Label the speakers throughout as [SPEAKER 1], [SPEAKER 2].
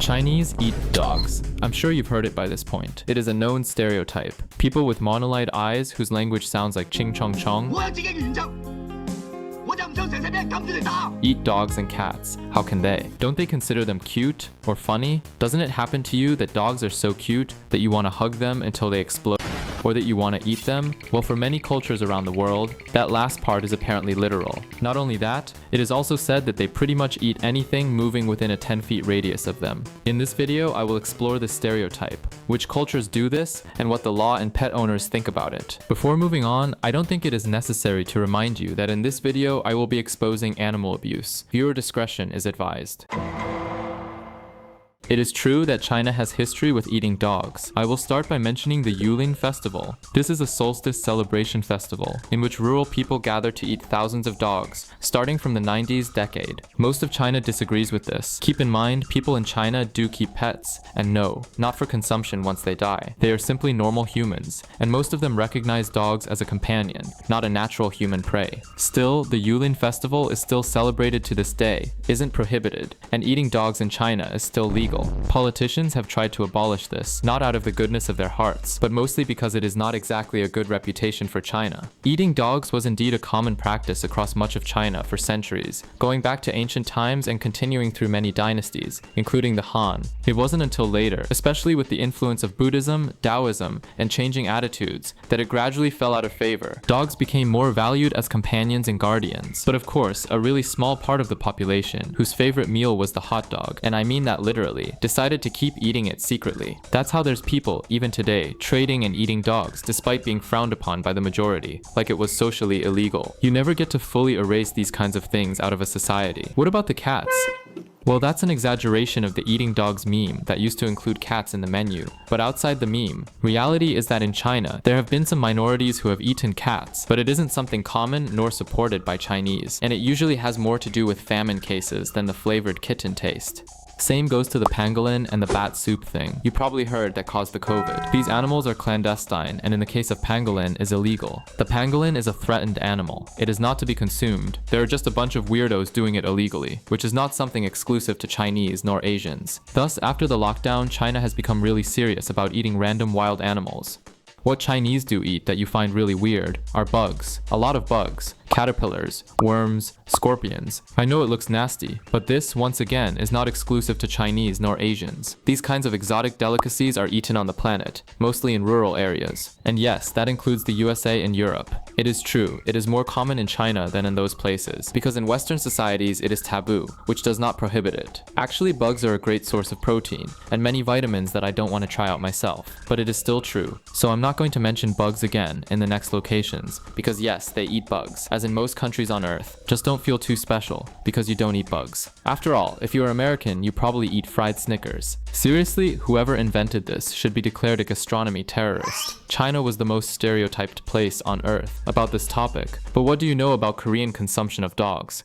[SPEAKER 1] Chinese eat dogs. I'm sure you've heard it by this point. It is a known stereotype. People with monolite eyes whose language sounds like ching chong chong eat dogs and cats. How can they? Don't they consider them cute or funny? Doesn't it happen to you that dogs are so cute that you want to hug them until they explode? Or that you want to eat them? Well, for many cultures around the world, that last part is apparently literal. Not only that, it is also said that they pretty much eat anything moving within a 10 feet radius of them. In this video, I will explore this stereotype, which cultures do this, and what the law and pet owners think about it. Before moving on, I don't think it is necessary to remind you that in this video, I will be exposing animal abuse. Viewer discretion is advised. It is true that China has history with eating dogs. I will start by mentioning the Yulin festival. This is a solstice celebration festival in which rural people gather to eat thousands of dogs, starting from the 90s decade. Most of China disagrees with this. Keep in mind, people in China do keep pets, and no, not for consumption once they die. They are simply normal humans, and most of them recognize dogs as a companion, not a natural human prey. Still, the Yulin festival is still celebrated to this day, isn't prohibited, and eating dogs in China is still legal. Politicians have tried to abolish this, not out of the goodness of their hearts, but mostly because it is not exactly a good reputation for China. Eating dogs was indeed a common practice across much of China for centuries, going back to ancient times and continuing through many dynasties, including the Han. It wasn't until later, especially with the influence of Buddhism, Taoism, and changing attitudes, that it gradually fell out of favor. Dogs became more valued as companions and guardians. But of course, a really small part of the population, whose favorite meal was the hot dog, and I mean that literally, decided to keep eating it secretly. That's how there's people, even today, trading and eating dogs despite being frowned upon by the majority, like it was socially illegal. You never get to fully erase these kinds of things out of a society. What about the cats? Well, that's an exaggeration of the eating dogs meme that used to include cats in the menu. But outside the meme, reality is that in China, there have been some minorities who have eaten cats, but it isn't something common nor supported by Chinese, and it usually has more to do with famine cases than the flavored kitten taste. Same goes to the pangolin and the bat soup thing you probably heard that caused the COVID. These animals are clandestine, and in the case of pangolin is illegal. The pangolin is a threatened animal. It is not to be consumed. There are just a bunch of weirdos doing it illegally, which is not something exclusive to Chinese nor Asians. Thus, after the lockdown, China has become really serious about eating random wild animals. What Chinese do eat that you find really weird are bugs. A lot of bugs. Caterpillars, worms, scorpions. I know it looks nasty, but this, once again, is not exclusive to Chinese nor Asians. These kinds of exotic delicacies are eaten on the planet, mostly in rural areas. And yes, that includes the USA and Europe. It is true, it is more common in China than in those places, because in Western societies it is taboo, which does not prohibit it. Actually, bugs are a great source of protein, and many vitamins that I don't want to try out myself, but it is still true. So I'm not going to mention bugs again in the next locations, because yes, they eat bugs, as in most countries on Earth. Just don't feel too special, because you don't eat bugs. After all, if you're American, you probably eat fried Snickers. Seriously, whoever invented this should be declared a gastronomy terrorist. China was the most stereotyped place on Earth about this topic. But what do you know about Korean consumption of dogs?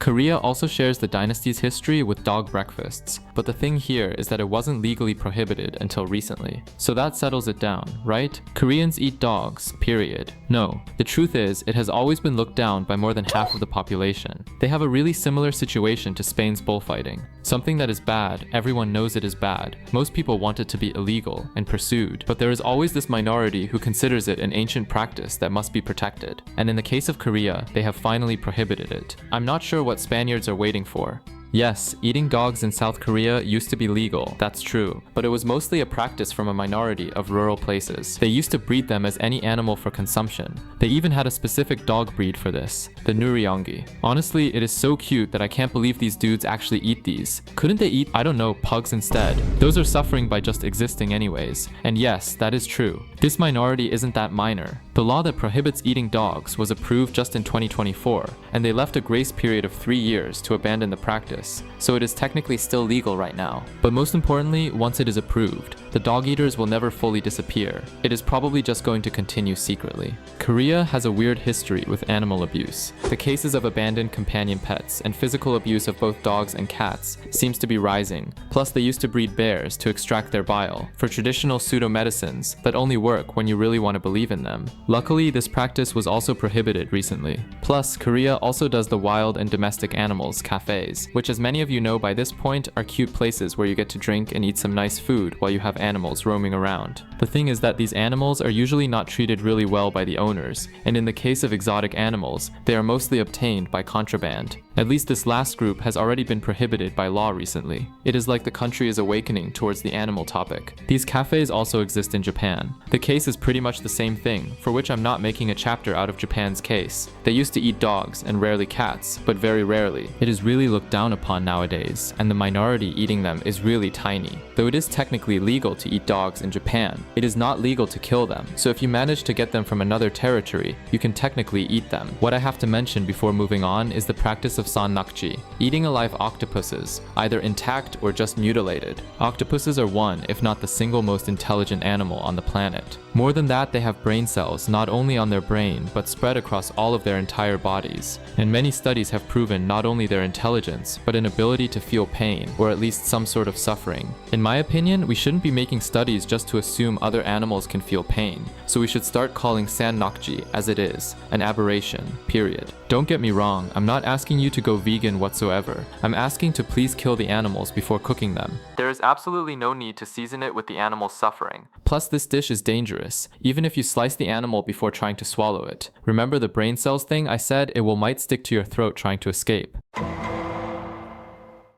[SPEAKER 1] Korea also shares the dynasty's history with dog breakfasts, but the thing here is that it wasn't legally prohibited until recently. So that settles it down, right? Koreans eat dogs, period. No, the truth is, it has always been looked down by more than half of the population. They have a really similar situation to Spain's bullfighting. Something that is bad, everyone knows it is bad. Most people want it to be illegal and pursued, but there is always this minority who considers it an ancient practice that must be protected. And in the case of Korea, they have finally prohibited it. I'm not sure what Spaniards are waiting for. Yes, eating dogs in South Korea used to be legal, that's true, but it was mostly a practice from a minority of rural places. They used to breed them as any animal for consumption. They even had a specific dog breed for this, the Nuryongi. Honestly, it is so cute that I can't believe these dudes actually eat these. Couldn't they eat, I don't know, pugs instead? Those are suffering by just existing anyways. And yes, that is true. This minority isn't that minor. The law that prohibits eating dogs was approved just in 2024, and they left a grace period of 3 years to abandon the practice. So it is technically still legal right now. But most importantly, once it is approved, the dog eaters will never fully disappear. It is probably just going to continue secretly. Korea has a weird history with animal abuse. The cases of abandoned companion pets and physical abuse of both dogs and cats seems to be rising. Plus, they used to breed bears to extract their bile for traditional pseudo-medicines that only work when you really want to believe in them. Luckily, this practice was also prohibited recently. Plus, Korea also does the wild and domestic animals cafes, which, as many of you know by this point, are cute places where you get to drink and eat some nice food while you have animals roaming around. The thing is that these animals are usually not treated really well by the owners, and in the case of exotic animals, they are mostly obtained by contraband. At least this last group has already been prohibited by law recently. It is like the country is awakening towards the animal topic. These cafes also exist in Japan. The case is pretty much the same thing, for which I'm not making a chapter out of Japan's case. They used to eat dogs and rarely cats, but very rarely. It is really looked down upon nowadays, and the minority eating them is really tiny. Though it is technically legal to eat dogs in Japan, it is not legal to kill them, so if you manage to get them from another territory, you can technically eat them. What I have to mention before moving on is the practice of San-nakji, eating alive octopuses, either intact or just mutilated. Octopuses are one, if not the single most intelligent animal on the planet. More than that, they have brain cells not only on their brain, but spread across all of their entire bodies. And many studies have proven not only their intelligence, but an ability to feel pain, or at least some sort of suffering. In my opinion, we shouldn't be making studies just to assume other animals can feel pain, so we should start calling San-nakji as it is, an aberration, period. Don't get me wrong, I'm not asking you to go vegan whatsoever. I'm asking to please kill the animals before cooking them. There is absolutely no need to season it with the animal's suffering. Plus, this dish is dangerous, even if you slice the animal before trying to swallow it. Remember the brain cells thing I said? It might stick to your throat trying to escape.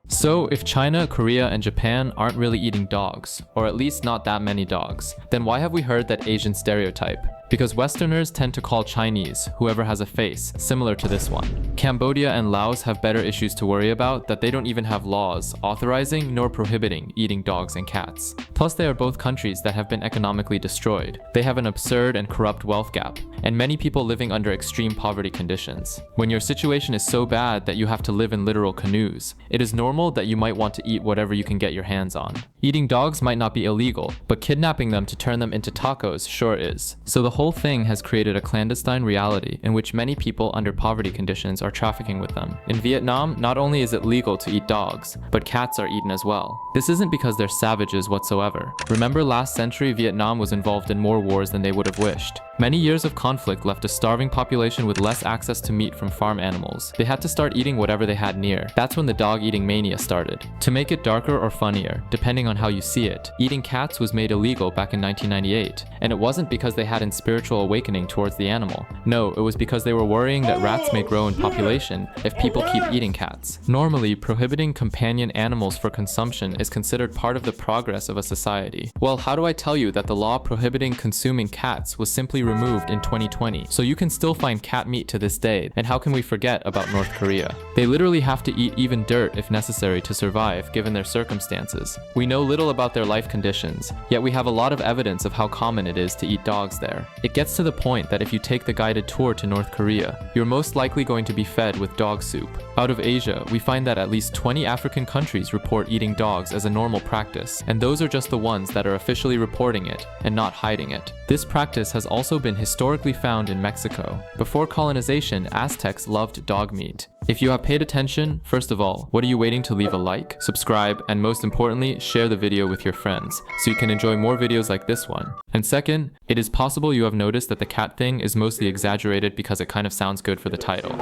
[SPEAKER 1] So, if China, Korea, and Japan aren't really eating dogs, or at least not that many dogs, then why have we heard that Asian stereotype? Because Westerners tend to call Chinese whoever has a face similar to this one. Cambodia and Laos have better issues to worry about that they don't even have laws authorizing nor prohibiting eating dogs and cats. Plus, they are both countries that have been economically destroyed. They have an absurd and corrupt wealth gap, and many people living under extreme poverty conditions. When your situation is so bad that you have to live in literal canoes, it is normal that you might want to eat whatever you can get your hands on. Eating dogs might not be illegal, but kidnapping them to turn them into tacos sure is. So the whole thing has created a clandestine reality in which many people under poverty conditions are trafficking with them. In Vietnam, not only is it legal to eat dogs, but cats are eaten as well. This isn't because they're savages whatsoever. Remember, last century Vietnam was involved in more wars than they would have wished. Many years of conflict left a starving population with less access to meat from farm animals. They had to start eating whatever they had near. That's when the dog-eating mania started. To make it darker or funnier, depending on how you see it, eating cats was made illegal back in 1998, and it wasn't because they had a spiritual awakening towards the animal. No, it was because they were worrying that rats may grow in population if people keep eating cats. Normally, prohibiting companion animals for consumption is considered part of the progress of a society. Well, how do I tell you that the law prohibiting consuming cats was simply removed in 2020, so you can still find cat meat to this day, and how can we forget about North Korea? They literally have to eat even dirt if necessary to survive, given their circumstances. We know little about their life conditions, yet we have a lot of evidence of how common it is to eat dogs there. It gets to the point that if you take the guided tour to North Korea, you're most likely going to be fed with dog soup. Out of Asia, we find that at least 20 African countries report eating dogs as a normal practice, and those are just the ones that are officially reporting it and not hiding it. This practice has also been historically found in Mexico. Before colonization, Aztecs loved dog meat. If you have paid attention, first of all, what are you waiting to leave a like, subscribe, and most importantly, share the video with your friends, so you can enjoy more videos like this one. And second, it is possible you have noticed that the cat thing is mostly exaggerated because it kind of sounds good for the title.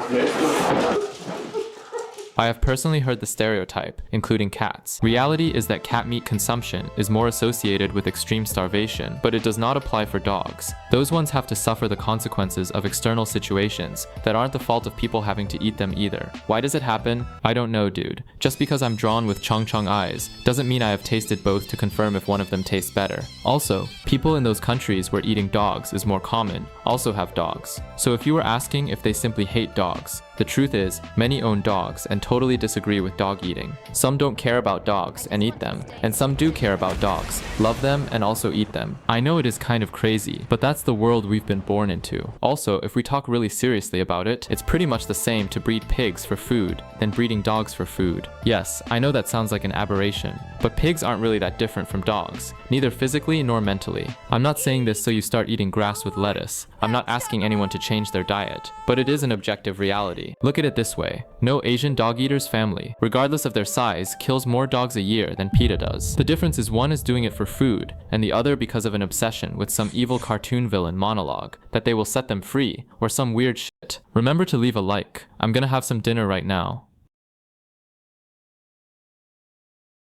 [SPEAKER 1] I have personally heard the stereotype, including cats. Reality is that cat meat consumption is more associated with extreme starvation, but it does not apply for dogs. Those ones have to suffer the consequences of external situations that aren't the fault of people having to eat them either. Why does it happen? I don't know, dude. Just because I'm drawn with chung eyes doesn't mean I have tasted both to confirm if one of them tastes better. Also, people in those countries where eating dogs is more common also have dogs. So if you were asking if they simply hate dogs, The truth is, many own dogs and totally disagree with dog eating. Some don't care about dogs and eat them, and some do care about dogs, love them, and also eat them. I know it is kind of crazy, but that's the world we've been born into. Also, if we talk really seriously about it, it's pretty much the same to breed pigs for food than breeding dogs for food. Yes, I know that sounds like an aberration, but pigs aren't really that different from dogs, neither physically nor mentally. I'm not saying this so you start eating grass with lettuce. I'm not asking anyone to change their diet, but it is an objective reality. Look at it this way. No Asian dog eater's family, regardless of their size, kills more dogs a year than PETA does. The difference is one is doing it for food, and the other because of an obsession with some evil cartoon villain monologue that they will set them free, or some weird shit. Remember to leave a like. I'm gonna have some dinner right now.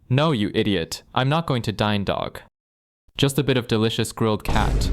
[SPEAKER 1] No, you idiot. I'm not going to dine dog. Just a bit of delicious grilled cat.